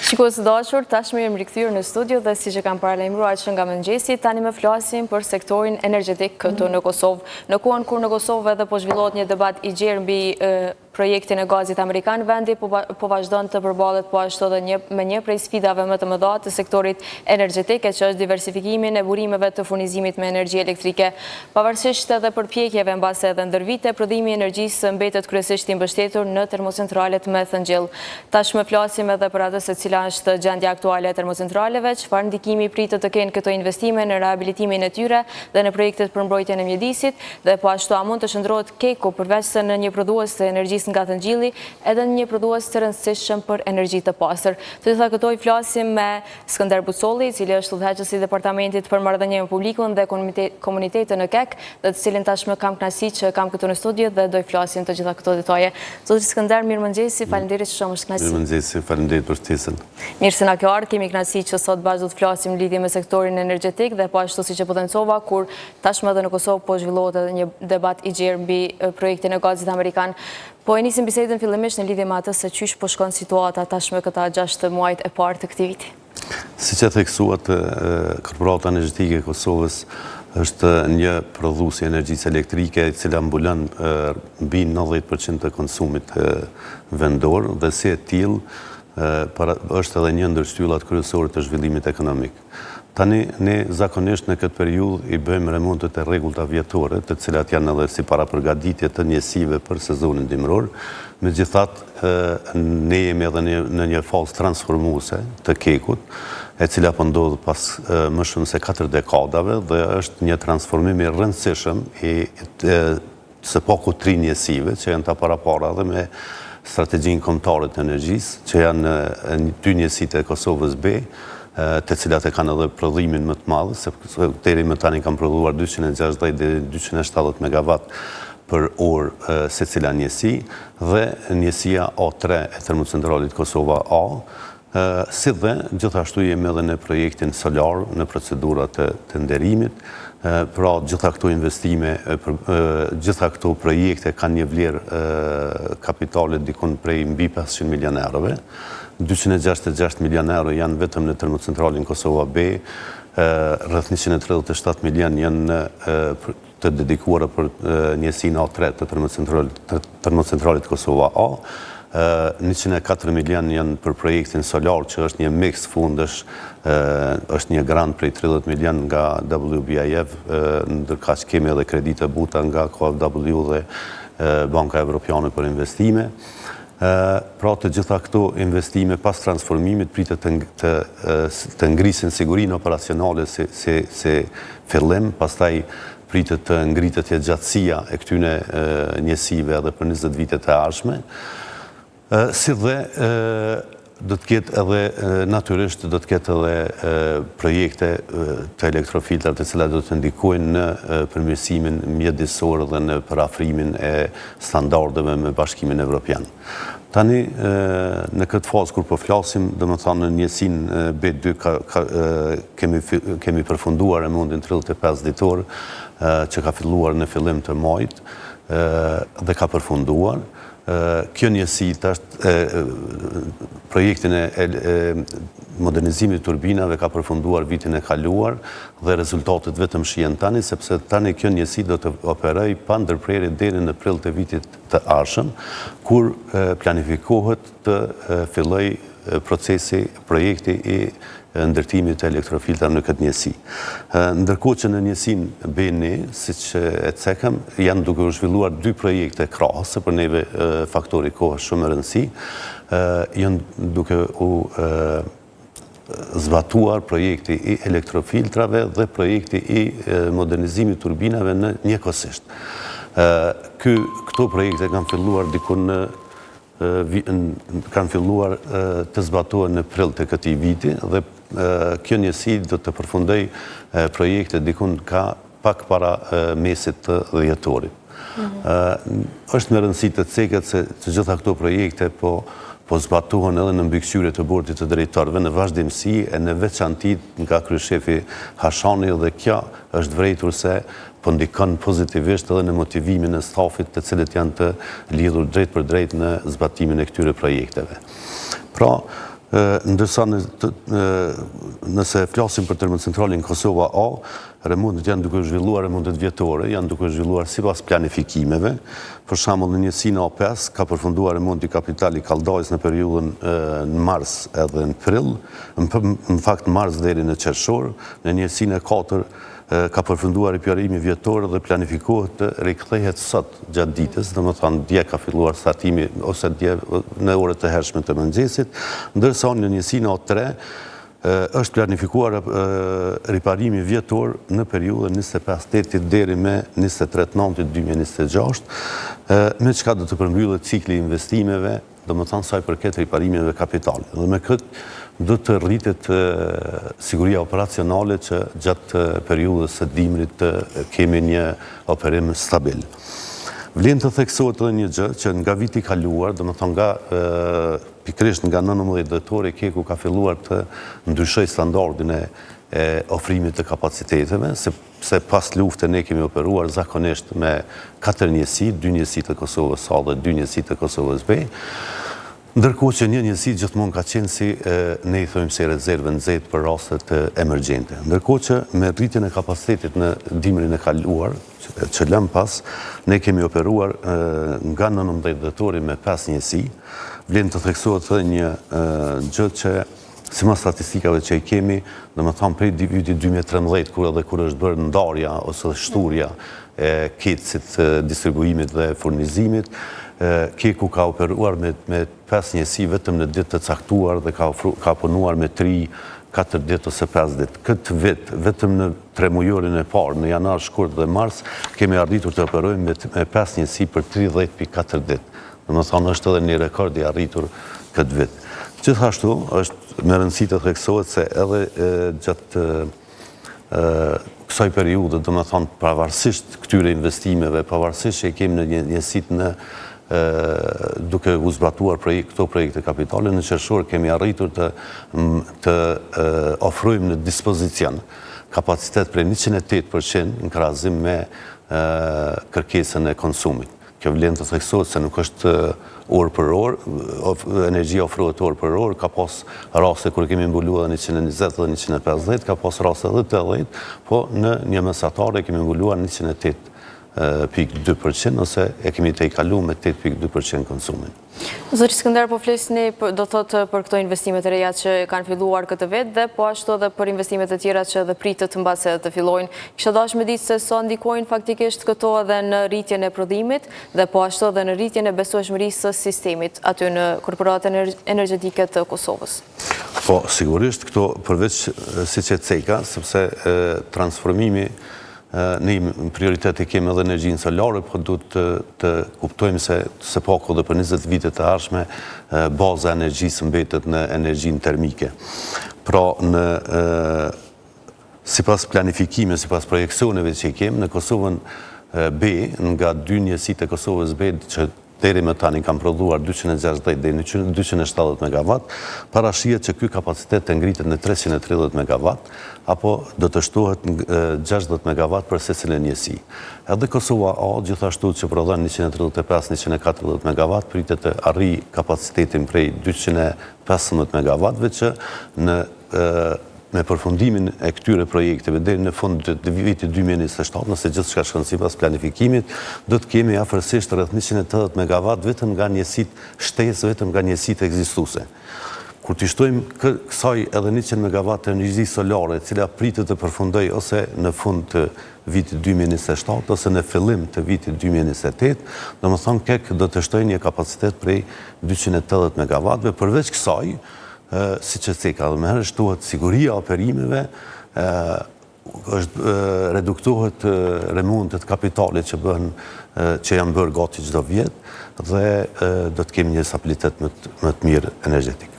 Shikues të dashur, tashmë jemi rikthyer në studio dhe siç e kam paralajmëruar që nga mëngjesi, tani më flasim për sektorin energjetik këtu në Kosovë. Në kohën kur në Kosovë edhe po zhvillohet një debat i gjerë mbi projektin e gazit amerikan, vendi po vazhdon të përballet po ashtu edhe me një prej sfidave më të mëdha të sektorit energjetik, që është diversifikimi e burimeve të furnizimit me energji elektrike. Pavarësisht edhe përpjekjeve mbase edhe ndër vite, prodhimi i energjisë mbetet kryesisht i mbështetur në termocentralet me thëngjell. Tashmë flasim edhe për atë se cila është gjendja aktuale e termocentraleve, çfarë ndikimi pritet të kenë këto investime në rehabilitimin e tyre dhe në projektet për mbrojtjen e mjedisit, dhe po ashtu a mund të shndrohet Keko përveç se në një prodhues të energjisë nga thëngjilli, edhe në një prodhues të rëndësishëm për energji të pastër. Të gjitha këto i flasim me Skënder Busolli, i cili është udhëheqësi i Departamentit për Marrëdhënie me Publikun dhe Komunitetin në KEK, dhe të cilin tashmë kam kënaqësi që kam këtu në studio dhe do i flasim të gjitha këto detaje. Zoti Skënder, mirëmëngjesi, faleminderit që shumë është kënaqësi. Mirëmëngjesi, faleminderit për ftesën. Mirë se na ke ardhur, kemi kënaqësi që sot bashkë do të flasim lidhje me sektorin energjetik dhe po ashtu siç e potencova, kur tashmë edhe në Kosovë po zhvillohet edhe një debat i gjerë mbi projektin e gazit amerikan. Po e nisim bisedën fillimisht në lidhje me atë se çysh po shkon situata tashmë këta 6 muajt e parë të këtij viti. Siç e theksuat, Korporata Energjetike e Kosovës është një prodhuesi i energjisë elektrike e cila mbulon mbi 90% të konsumit vendor dhe si e tillë është edhe një ndër shtyllat kryesore të zhvillimit ekonomik. Tani, ne zakonisht në këtë periudhë i bëjmë remontet e rregullta vjetore, të cilat janë edhe si parapërgatitje të njësive për sezonin dimror. Megjithatë, ne jemi edhe në një fazë transformuese të Kekut, e cila po ndodh pas më shumë se 4 dekadave dhe është një transformim i rëndësishëm së paku 3 njësive që janë të parapara dhe me strategjinë kombëtare të energjisë, që janë 2 njësitë e Kosovës B, të cilat e kanë edhe prodhimin më të madh, sepse deri më tani kanë prodhuar 260 deri 270 megawatt për orë secila njësi, dhe njësia A3 e termocentralit Kosova A, si dhe gjithashtu jemi edhe në projektin solar, në procedurat të nderimit. Pra gjitha këto investime, gjitha këto projekte kanë një vlerë kapitale dikun prej mbi 500 milion eurove. 266 milion euro janë vetëm në termocentralin Kosova B, rreth 137 milion janë të dedikuara për njësinë A3 të termocentralit Kosova A, 104 milion janë për projektin solar, që është një mix fundësh, është një grant prej 30 milion nga WBIF, ndërkaq kemi edhe kredite buta nga KfW dhe Banka Evropiane për investime. Pra të gjitha këto investime pas transformimit pritet të ngrisin sigurinë operacionale se fillim, pastaj pritet të ngritet gjatësia e këtyne njësive edhe për 20 vitet e ardhshme. Si dhe do të ketë edhe natyrisht do të ketë edhe projekte të elektrofiltra të cilat do të ndikojnë në përmirësimin mjedisor dhe në parafrimin e standardeve me Bashkimin Evropian. Tani, në këtë fazë kur po flasim, dhe më thanë në njësinë B2 kemi përfunduar remontin 35 ditor, që ka filluar në fillim të muajit dhe ka përfunduar. Kjo njësi projektin e modernizimit turbinave ka përfunduar vitin e kaluar dhe rezultatet vetëm shihen tani, sepse tani kjo njësi do të operoj pa ndërprerje deri në prill të vitit të ardhshëm, kur planifikohet të filloj projekti i ndërtimit të elektrofiltra në këtë njësi. Ndërkohë që në njësinë B1, siç e cekëm, janë duke u zhvilluar 2 projekte krahase, për neve faktori kohë shumë e rëndësi, janë duke u zbatuar projekti i elektrofiltrave dhe projekti i modernizimit turbinave në njëkohësisht. Këto projekte kanë filluar dikun kanë filluar të zbatohen në prill të këtij viti dhe kjo njësi do të përfundoj projekte dikun ka pak para mesit të dhjetorit. Është me rëndësi të ceket se të gjitha këto projekte po zbatohen edhe në mbikëqyrje të bordit të drejtorëve në vazhdimsi e në veçantit nga kryeshefi Hashani, dhe kjo është vërejtur se po ndikon pozitivisht edhe në motivimin e stafit të cilët janë të lidhur drejt për drejt në zbatimin e këtyre projekteve. Pra, Ndërsa nëse flasim për termocentralin Kosova A, remontet janë duke zhvilluar remontet vjetore, janë duke zhvilluar sipas planifikimeve. Për shembull, në njësinë A5 ka përfunduar remonti kapitali kaldajës në periudhën në mars edhe në prill, në fakt mars deri në qershor. Në njësinë E4 ka përfunduar ripjarimi vjetor dhe planifikohet të rikthehet sot gjatë ditës, domethënë dje ka filluar startimi ose dje në orët e hershme të mëngjesit, ndërsa në njësinë A3 është planifikuar riparimi vjetor në periudhën 25/8 deri me 23/9/2026, me çka do të përmbyllet cikli i investimeve, domethënë sa i përket riparimeve kapitalit. Dhe me këtë do të rritet siguria operacionale që gjatë periudhës së dimrit të kemi një operim stabil. Vlen të theksohet edhe një gjë që nga viti i kaluar, domethënë pikërisht nga 19 dhjetor Keku ka filluar të ndryshojë standardin e ofrimit të kapaciteteve, sepse pas luftës ne kemi operuar zakonisht me 4 njësi, 2 njësi të Kosovës A dhe 2 njësi të Kosovës B. Ndërkohë që një njësi gjithmonë ka qenë si ne i thojmë se rezervë nxehtë për rastet emergjente. Ndërkohë që me rritjen e kapacitetit në dimrin e kaluar, që lëm pas, ne kemi operuar nga 19 dhjetori me 5 njësi. Vlen të theksohet edhe një gjë që sipas statistikave që i kemi, domethënë prej vitit 2013 kur është bërë ndarja ose shturja e ketësit distribuimit dhe furnizimit, Keku ka operuar me 5 njësi vetëm në ditë të caktuar dhe ka punuar me 3-4 ditë ose 5 ditë. Këtë vit, vetëm në 3 mujorin e parë, në janar, shkurt dhe mars, kemi arritur të operojmë me 5 njësi për 30.4 ditë. Domethënë është edhe një rekord i arritur këtë vit. Gjithashtu, është me rëndësi të theksohet se edhe gjatë kësaj periudhe, domethënë pavarësisht këtyre investimeve, pavarësisht që i kemi në njësit në duke u zbatuar këto projekte kapitale, në qershor kemi arritur të ofrojmë në dispozicion kapacitet prej 108% në krahasim me kërkesën e konsumit. Kjo vlen të theksohet se nuk është orë për orë, energjia ofrohet orë për orë, ka pas raste kur kemi mbuluar 120 dhe 150, ka pas raste edhe 80, po në një mesatare kemi mbuluar 108.2% ose e kemi të i kalu me 8.2% konsumin. Zoti Skënder, po flisni do thotë për këto investimet e reja që kanë filluar këtë vit dhe po ashtu edhe për investimet e tjera që dhe pritet mbase të fillojnë. Kisha dashur me ditë se sa ndikojnë faktikisht këto edhe në rritjen e prodhimit dhe po ashtu edhe në rritjen e besueshmërisë së sistemit aty në korporatat energjetike të Kosovës. Po, sigurisht këto përveç siç e ceka, sepse transformimi ne prioritet e kemi edhe energjinë solare, po duhet të kuptojmë se pako dhe për 20 vite të ardhshme baza e energjisë mbetet në energjinë termike. Pra, sipas planifikimeve, sipas projeksioneve që i kemi, në Kosovën B, nga 2 njësitë e Kosovës B, që deri më tani kam prodhuar 260 deri në 270 MW, parashihet që ky kapacitet të ngritet në 330 MW, apo do të shtohet 60 MW për secilën njësi. Edhe Kosova A, gjithashtu që prodhon 135-140 MW, pritet të arrijë kapacitetin prej 215 MW, që me përfundimin e këtyre projekteve deri në fund të vitit 2027, nëse gjithçka shkon sipas planifikimit, do të kemi afërsisht rreth 180 MW vetëm nga njësitë shtesë, vetëm nga njësitë ekzistuese. Kur t'i shtojmë kësaj edhe 100 MW energji solare, e cila pritet të përfundojë ose në fund të vitit 2027 ose në fillim të vitit 2028, domethënë KEK do të shtojë një kapacitet prej 280 MW. Përveç kësaj, siç e theka edhe më herë, shtohet siguria e operimeve, reduktohet remontet kapitalit që janë bërë gati çdo vit dhe do të kemi një stabilitet më të mirë energjetik.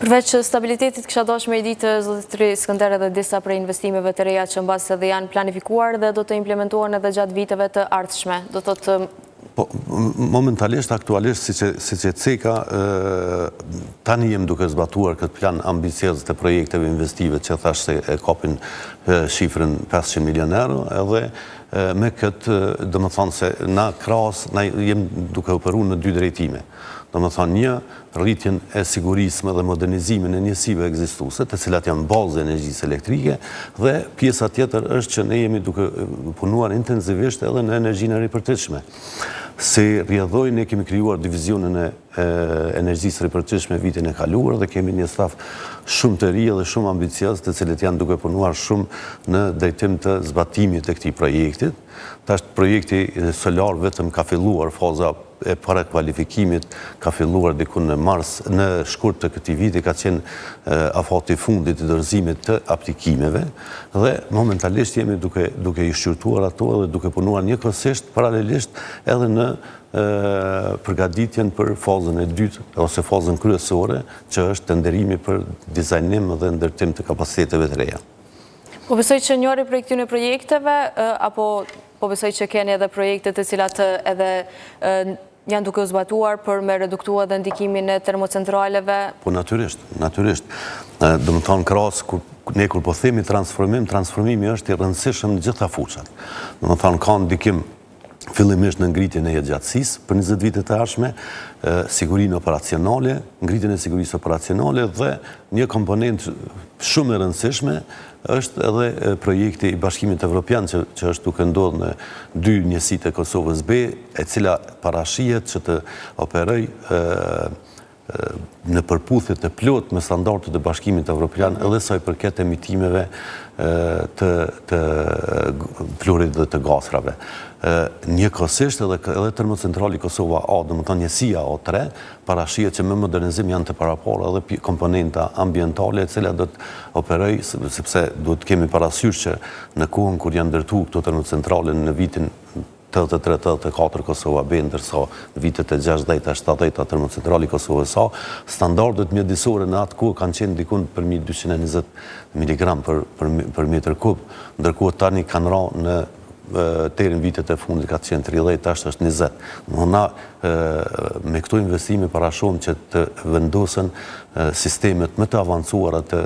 Përveç stabilitetit, kisha dashur me i ditë zotëri Skënder edhe disa prej investimeve të reja që mbase edhe janë planifikuar dhe do të implementohen edhe gjatë viteve të ardhshme. Do thotë momentalisht, aktualisht, siç e ceka, tani jem duke zbatuar këtë plan ambicioz të projekteve investive që thash se e kapin shifrën 500 milion euro, edhe me këtë, do më thonë se na krahas, na jem duke operu në dy drejtime. Do më thonë një, rritjen e sigurisme dhe modernizimin e njësive ekzistuese, të cilat janë bazë e energjisë elektrike, dhe pjesa tjetër është që ne jemi duke punuar intensivisht edhe në energjinë e ripërtitshme. Si rrjedhoj, ne kemi krijuar divizionin e energjisë ripërtitshme vitin e kaluar dhe kemi një staf shumë të ri dhe shumë ambicioz, të cilët janë duke punuar shumë në drejtim të zbatimit të këtij projektit. Tash projekti solar vetëm ka filluar faza e para kualifikimit, ka filluar diku në mars, në shkurt të këtij viti ka qenë afati fundit i dorëzimit të aplikimeve dhe momentalisht jemi duke i shqyrtuar ato dhe duke punuar njëkohësisht paralelisht edhe në përgatitjen për fazën e dytë ose fazën kryesore, që është tenderimi për dizajnim dhe ndërtim të kapaciteteve të reja. Po besoj që njëri prej këtyre projekteve, apo po besoj që keni edhe projekte të cilat edhe janë duke u zbatuar për me reduktua dhe ndikimin e termocentraleve? Po natyrisht. Do më thonë krahas, ne kur po themi transformimi është i rëndësishëm në gjitha fuqat. Do më thonë ka ndikim fillimisht në ngritjen e jetëgjatësisë për 20 vitet e ardhshme, sigurinë operacionale, ngritjen e sigurisë operacionale dhe një komponent shumë e rëndësishme është edhe projekti i Bashkimit Evropian që është duke ndodhur në dy njësitë e Kosovës B, e cila parashihet që të operoj në përputhje të plotë me standardet e Bashkimit Evropian edhe sa i përket emitimeve të fluorit dhe të gastrave. Njëkohësisht edhe termocentrali Kosova A, do më thonë njësia O3, parashihet që me modernizim janë të parapara edhe komponenta ambientale e cila do të operoj, sepse do të kemi parasysh që në kohën kur janë ndërtuar këto termocentrale në vitin 83-84 Kosova B, ndërsa në vitet e 60-70 termocentrali Kosovës A, standardet mjedisore në atë kohë kanë qenë dikun për 220 mg për metër kub, ndërkohë tani kanë ra në terin vitet e fundit ka qenë 30, tash është 20. Na me këto investime parashohim që të vendosen sistemet më të avancuara të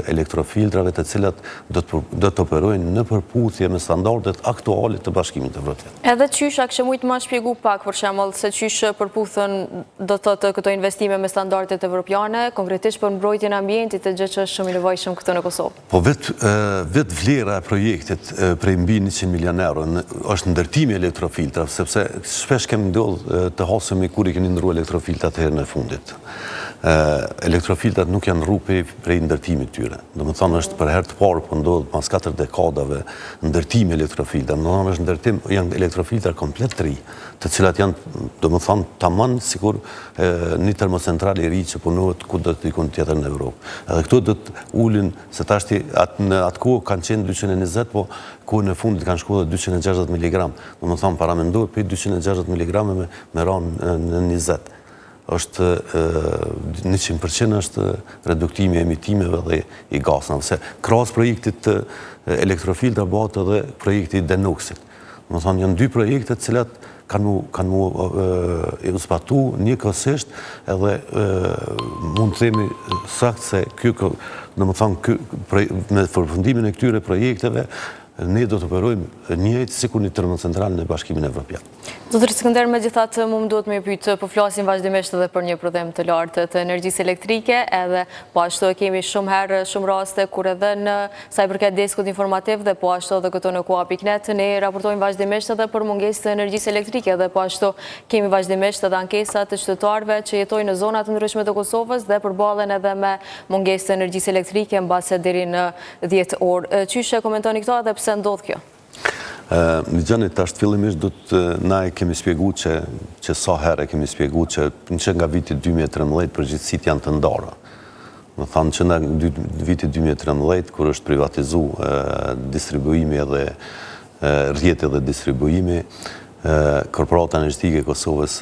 elektrofiltrave të cilat do të operojnë në përputhje me standardet aktuale të Bashkimit Evropian. Edhe qysh, a kështë mujtë ma shpjegu pak, për shembull, se qysh përputhën do të thotë këto investime me standardet evropiane, konkretisht për mbrojtjen e ambientit, e gjë që është shumë i nevojshëm këtu në Kosovë. Po vetë vlera e projektit prej mbi 100 milion euro është ndërtimi i elektrofiltrave, sepse shpesh kemi ndodhur të hasemi kur i keni ndërruar elektrofiltrat herën e fundit. Elektrofiltrat nuk janë rrupe prej ndërtimit tyre. Do më thonë është për herë të parë po ndodh pas 4 dekadave ndërtimi elektrofiltrave. Do më thonë është ndërtim, janë elektrofiltra komplet të ri, të cilat janë, do më thonë, tamam sikur një termocentral i ri që punohet ku do të ikon tjetër në Evropë. Edhe këto do të ulin, se tashti në atë kohë kanë qenë 220, po kohën e fundit kanë shkuar 260 mg. Do më thonë paramendor për 260 mg me ranë në 20. Është 100% është reduktimi e emitimeve dhe i gasnave. Se krahas projektit të elektrofiltra bëhet edhe projekti i Denoxit. Do të thonë janë dy projekte të cilat kanë zbatu njëkohësisht edhe mund të themi saktë se do të thonë me përfundimin e këtyre projekteve ne do të operojmë njëjtë sikur një termocentral në Bashkimin Evropian. Zotëri Skënder, megjithatë më duhet me pyet, po flasim vazhdimisht edhe për një prodhim të lartë të energjisë elektrike, edhe po ashtu e kemi shumë herë, shumë raste kur edhe në sa i përket deskut informativ dhe po ashtu edhe këtu në Koa.net ne raportojmë vazhdimisht edhe për mungesë të energjisë elektrike dhe po ashtu kemi vazhdimisht edhe ankesa të qytetarëve që jetojnë në zona të ndryshme të Kosovës dhe përballen edhe me mungesë të energjisë elektrike mbase deri në 10 orë. Qysh e komentoni këto dhe pse ndodh kjo? Një gjëni tash fillimisht na e kemi shpjegu që sa herë kemi shpjegu që nga viti 2013 përgjithësit janë të ndara. Më thanë që nga viti 2013, kur është privatizu distribuimi edhe rrjeti dhe distribuimi, Korporata Energjetike e Kosovës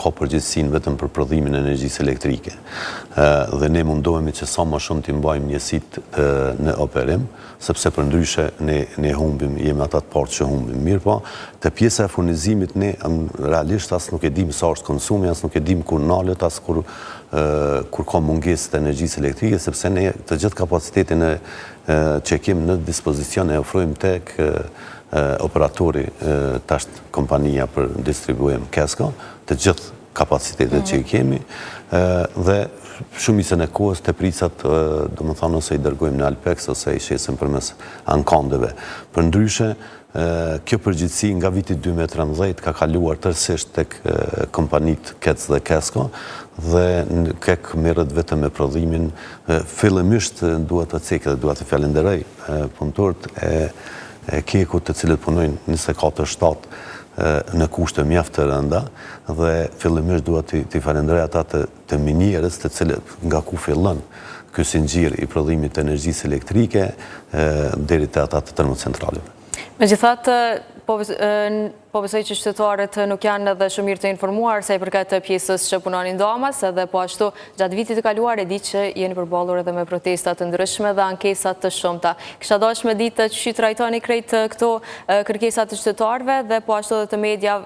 ka përgjithësinë vetëm për prodhimin e energjisë elektrike. Dhe ne mundohemi që sa më shumë t'i mbajmë njësitë në operim, sepse për ndryshe ne humbim, jemi ata të parë që humbim. Mirë po, te pjesa e furnizimit ne realisht as nuk e dim sa është konsumi, as nuk e dim kur nalet, as kur ka mungesë të energjisë elektrike, sepse ne të gjithë kapacitetin që kemi në dispozicion e ofrojmë tek operatori tash kompania për distribuim Kesko, të gjithë kapacitetet që i kemi, dhe shumicën e kohës të prisat, do më thonë, ose i dërgojmë në Alpex, ose i shesim përmes ankondeve. Për ndryshe, kjo përgjithësi nga viti 2013 ka kaluar tërësisht tek kompanit Kec dhe Kesko, dhe Kek merret vetëm me prodhimin. Fillimisht duhet të cekë dhe duhet të falenderoj punëtorët e Kekut, të cilët punojnë 24/7 në kushte mjaft të rënda, dhe fillimisht duhet të falenderoj ata të minierës, të cilët nga ku fillon ky sinxhir i prodhimit të energjisë elektrike deri te ata të termocentraleve. Megjithatë, po besoj që qytetarët nuk janë edhe shumë mirë të informuar sa i përket të pjesës që punonin damas, edhe po ashtu gjatë vitit të kaluar e di që jeni përballur edhe me protestat të ndryshme dhe ankesat të shumta. Kisha dashur me ditë që trajtoni krejt këto kërkesat të qytetarëve dhe po ashtu edhe të media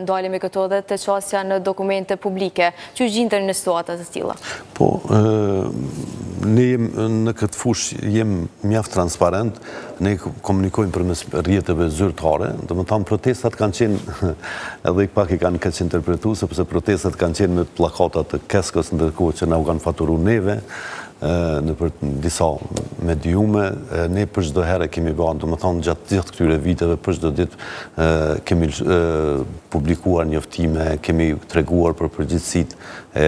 ndalemi këto dhe të çastja në dokumente publike. Që gjindeni në situata të tilla? Po, ne në këtë fushë jem mjaft transparent, ne komunikojmë përmes rrjeteve zyrtare, do të thonë protestat kanë qenë, edhe pak i kanë keq interpretuar, sepse protestat kanë qenë me pllakata të Keskos, ndërkohë që na u kanë faturuar neve në për disa mediume. Ne për çdo herë kemi bërë, do të thonë gjatë gjithë këtyre viteve, për çdo ditë kemi publikuar njoftime, kemi treguar për përgjegjësitë e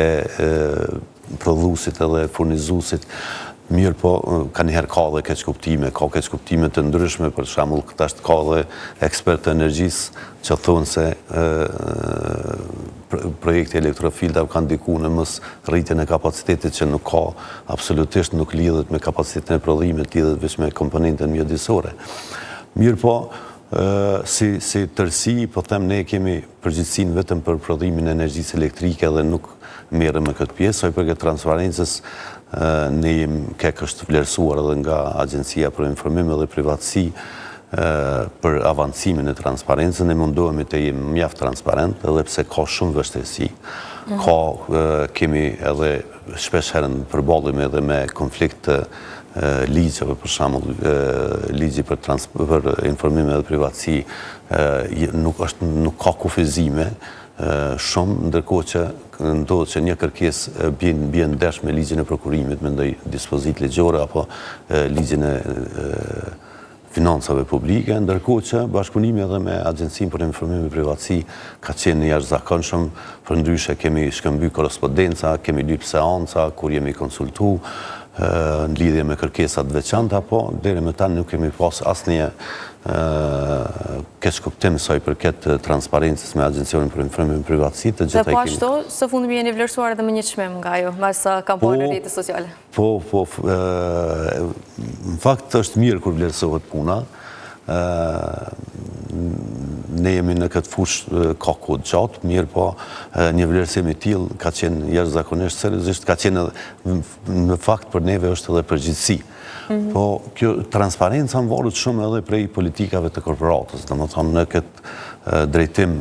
prodhuesit edhe furnizuesit. Mirë po, ka njëherë ka dhe keqkuptime, ka keqkuptime të ndryshme, për shembull këta është ka dhe ekspertë të energjisë që thonë se projekti elektrofilta kanë diku në mos rritjen e kapacitetit që nuk ka, absolutisht nuk lidhet me kapacitetin e prodhimit, lidhet vetëm me komponentën mjedisore. Mirë po, si tërsi, po them, ne kemi përgjegjësinë vetëm për prodhimin e energjisë elektrike dhe nuk merrem me këtë pjesë, sa i përket transparencës. Ne Kek është vlerësuar edhe nga Agjencia për Informim dhe Privatësi për avancimin e transparencës. Ne mundohemi të jemi mjaft transparent, edhe pse ka shumë vështirësi. Kemi edhe shpesh herën përballemi edhe me konflikt të ligjeve, për shembull ligji për informim dhe privatësi nuk ka kufizime shumë, ndërkohë që ndodhë që një kërkesë bie ndesh me ligjin e prokurimit, me ndonjë dispozitë ligjore apo ligjin e financave publike, ndërkohë që bashkëpunimi edhe me Agjencinë për Informim dhe Privatësi ka qenë jashtëzakonshëm. Përndryshe kemi shkëmbyer korrespondenca, kemi lyp seanca kur jemi konsultu në lidhje me kërkesat veçanta, po deri më tani nuk kemi pas asnjë keqkuptim sa i përket transparencës me Agjencionin për Informim dhe Privatësi. Dhe po ashtu, së fundmi jeni vlerësuar edhe me një çmim nga ajo, mbas kampanjës në rrjetet sociale. Po, në fakt është mirë kur vlerësohet puna. Ne jemi në këtë fushë ka kohë gjatë, mirë po një vlerësim i tillë ka qenë jashtëzakonisht seriozisht, ka qenë në fakt për neve është edhe përgjegjësi. Po kjo transparenca varet shumë edhe prej politikave të korporatës, domethënë në këtë drejtim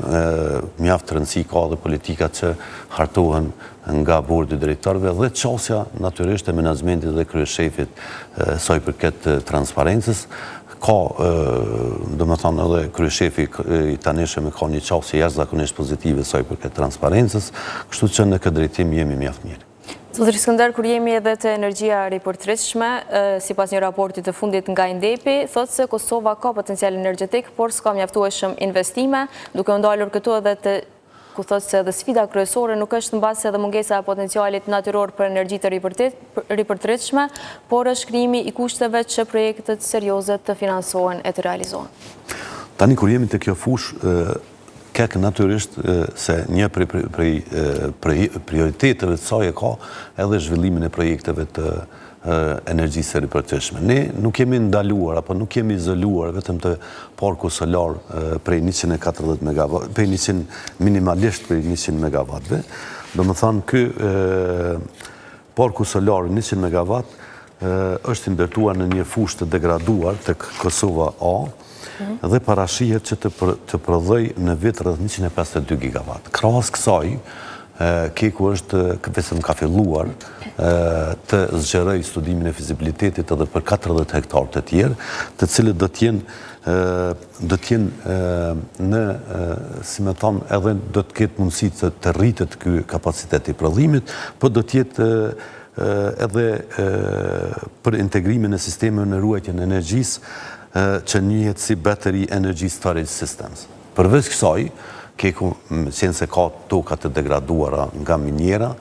mjaft rëndësi ka edhe politikat që hartohen nga bordi drejtorëve dhe çështja natyrisht e menaxhmentit dhe kryeshefit sa i përket transparencës. Ka, domethënë edhe kryeshefi i tanishëm ka një çështje jashtëzakonisht pozitive sa i përket transparencës, kështu që në këtë drejtim jemi mjaft mirë. Zotëri Skënder, kur jemi edhe të energjia ripërtritshme, sipas një raporti të fundit nga INDEP-i, thotë se Kosova ka potencial energjetik, por s'ka mjaftueshëm investime, duke u ndalur këtu edhe të ku thotë se edhe sfida kryesore nuk është mbase edhe mungesa e potencialit natyror për energji të ripërtritshme, por është krijimi i kushteve që projektet serioze të financohen e të realizohen. Tani kur jemi të kjo fushë, Kek natyrisht se një prej prioriteteve të saj e ka edhe zhvillimin e projekteve të energjisë së ripërtritshme. Ne nuk kemi ndaluar apo nuk kemi izoluar vetëm të parku solar prej 140 MW, minimalisht prej 100 MW. Domethënë ky parku solar 100 MW është ndërtuar në një fushë të degraduar tek Kosova A, dhe parashihet që të prodhoj në vit rreth 152 GW. Krahas kësaj, Keku është vetëm ka filluar të zgjeroj studimin e fizibilitetit edhe për 40 hektar të tjerë, të cilët do të jenë do t'jenë në, si me thonë, edhe do t'ketë mundësi të rritet ky kapacitet i prodhimit, po do t'jetë edhe për integrimin e sistemeve në ruajtjen e energjisë që njihet si Battery Energy Storage Systems. Përveç kësaj, keku, qenë se ka toka të degraduara nga minjera,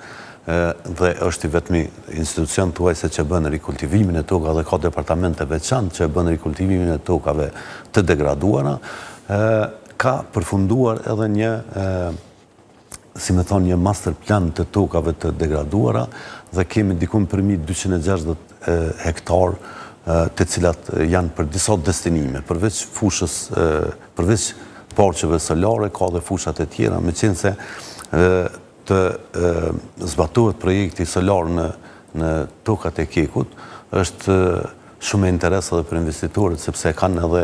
dhe është i vetmi institucion thuajse që bën rikultivimin e tokave dhe ka departamente veçantë që bën rikultivimin e tokave të degraduara, ka përfunduar edhe një, si me thonë, një master plan të tokave të degraduara dhe kemi dikun përmi 260 hektar të cilat janë për disa destinime, përveç fushës, përveç porqeve solare, ka dhe fushat e tjera, me qenë se të zbatohet projekti solar në tokat e Kekut, është shumë e interes edhe për investitorët, sepse kanë edhe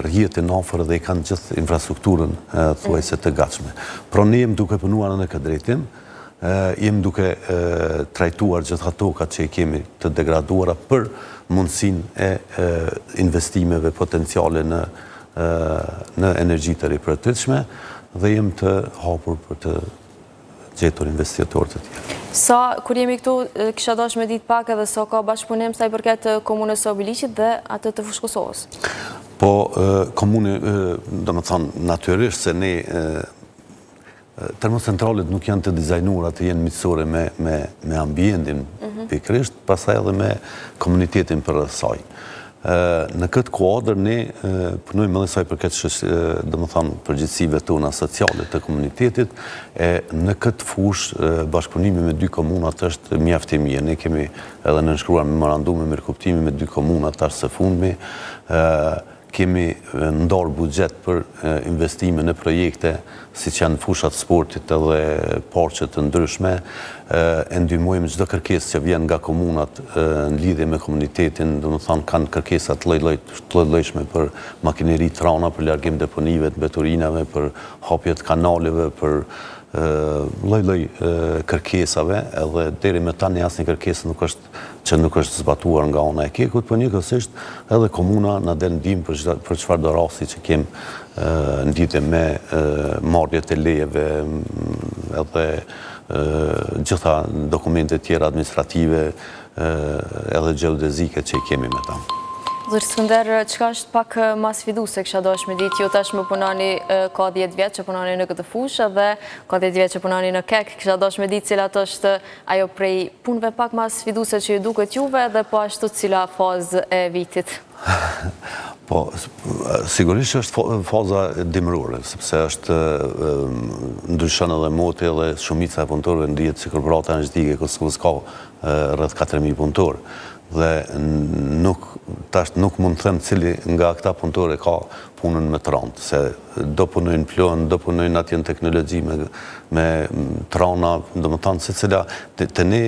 rrjetin afër dhe i kanë gjithë infrastrukturën thuajse të gatshme. Pra ne jem duke punuar në këtë drejtim, jem duke trajtuar gjitha tokat që i kemi të degraduara për mundësin e investimeve potenciale në energji të ripërtitshme dhe jem të hapur për të gjetur investitorë të tjerë. Sa, kur jemi këtu, kisha dash me ditë pak edhe sa ka bashkëpunim sa i përket komunës së Obiliqit dhe atë të Fushë Kosovës? Po, komune, do më thonë, natyrisht se ne termocentralet nuk janë të dizajnuara të jenë miqësore me ambientin pikrisht, pastaj edhe me komunitetin për saj. Në këtë kuadër ne punojmë edhe sa i përket do më thonë përgjegjësive tona sociale të komunitetit, e në këtë fushë bashkëpunimi me dy komunat është mjaft i mirë. Ne kemi edhe nënshkruar memorandume me kuptimi me dy komunat tash së fundmi. Kemi ndarë buxhet për investime në projekte si që janë fushat sportit edhe parqet të ndryshme, e ndihmojmë çdo kërkesë që vjen nga komunat në lidhje me komunitetin, do të thonë kanë kërkesa të lloj-llojshme për makineri trana, për largim deponive të mbeturinave, për hapje të kanaleve, për lloj-lloj kërkesave, edhe deri me tani asnjë kërkesë nuk është zbatuar nga ana e Kekut, por njëkohësisht edhe komuna na del ndihmë për çfarëdo rasti që kem lidhje me marrjet e lejeve edhe gjitha dokumente tjera administrative edhe gjeodezike që i kemi me ta. Zoti Skënder, çka është pak mas fiduse kisha dashur me ditë, ju tashmë punoni ka 10 vjet që punoni në këtë fushë dhe ka 10 vjet që punoni në Kek, kisha dashur me ditë cilat është ajo prej punëve pak mas fiduse që ju duket juve dhe po ashtu cila fazë e vitit. Po, sigurisht është faza dimërore, sepse është ndryshon edhe moti dhe shumica e punëtorëve ndihet si korporata energjetike e Kosovës ka rreth 4000 punëtorë. Dhe nuk mund të them cili nga këta punëtorë ka punën më të rëndë, se do punojnë plon, do punojnë atje në teknologji me trana, do më thonë se cila të ne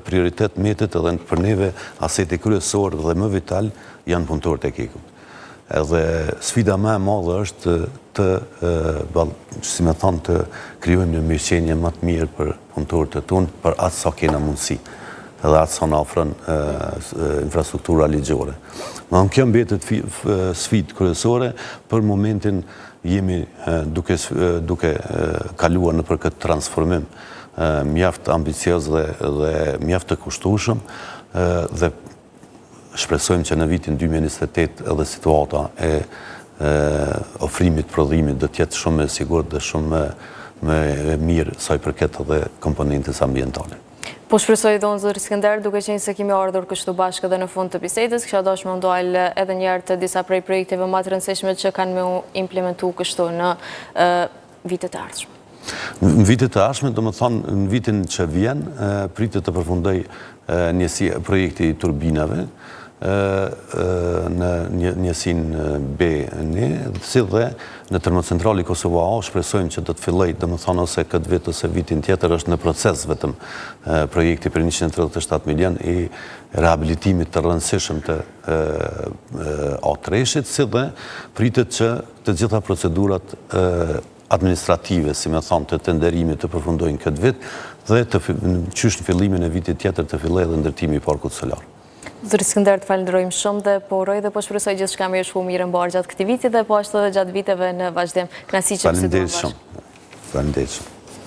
prioritet metet edhe për neve aseti kryesor dhe më vital janë punëtorët e Kekut. Edhe sfida më e madhe është si me thonë, të krijojmë një mirëqenie më të mirë për punëtorët e tonë, për atë sa kena mundësi edhe atë sa na ofron infrastruktura ligjore. Në kjo mbetet sfidë kryesore, për momentin jemi duke kaluar në për këtë transformim mjaft ambicioz dhe mjaft të kushtueshëm dhe shpresojmë që në vitin 2028 edhe situata e ofrimit prodhimit do të jetë shumë e sigurt dhe shumë më mirë sa i përket edhe komponentës ambientale. Po shpresoj donë zoti Skënder, duke qenë se kemi ardhur kështu bashkë edhe në fund të bisedës, kisha dashur më ndalë edhe një herë të disa prej projekteve më të rëndësishme që kanë me implementu kështu në vitet e ardhshme. Në vitet e ardhshme, do më thonë, në vitin që vjen, pritet të përfundoj njësi projekti i turbinave, në njësin B1, si dhe në termocentrali Kosova A, shpresojmë që do të filloj, do më thonë, ose këtë vit ose vitin tjetër është në proces vetëm projekti për 137 milion i rehabilitimit të rëndësishëm të A3-shit, si dhe pritet që të gjitha procedurat administrative, si me thonë, të tenderimit të përfundojnë këtë vit dhe qysh në fillimin e vitit tjetër të filloj edhe ndërtimi i parkut solar. Zëri Skënder, të falenderojmë shumë dhe po uroj dhe po shpresoj gjithçka më shku mirë mbar gjatë këtij viti dhe po ashtu edhe gjatë viteve në vazhdim. Kënaqësi që bisedojmë bashkë. Faleminderit shumë.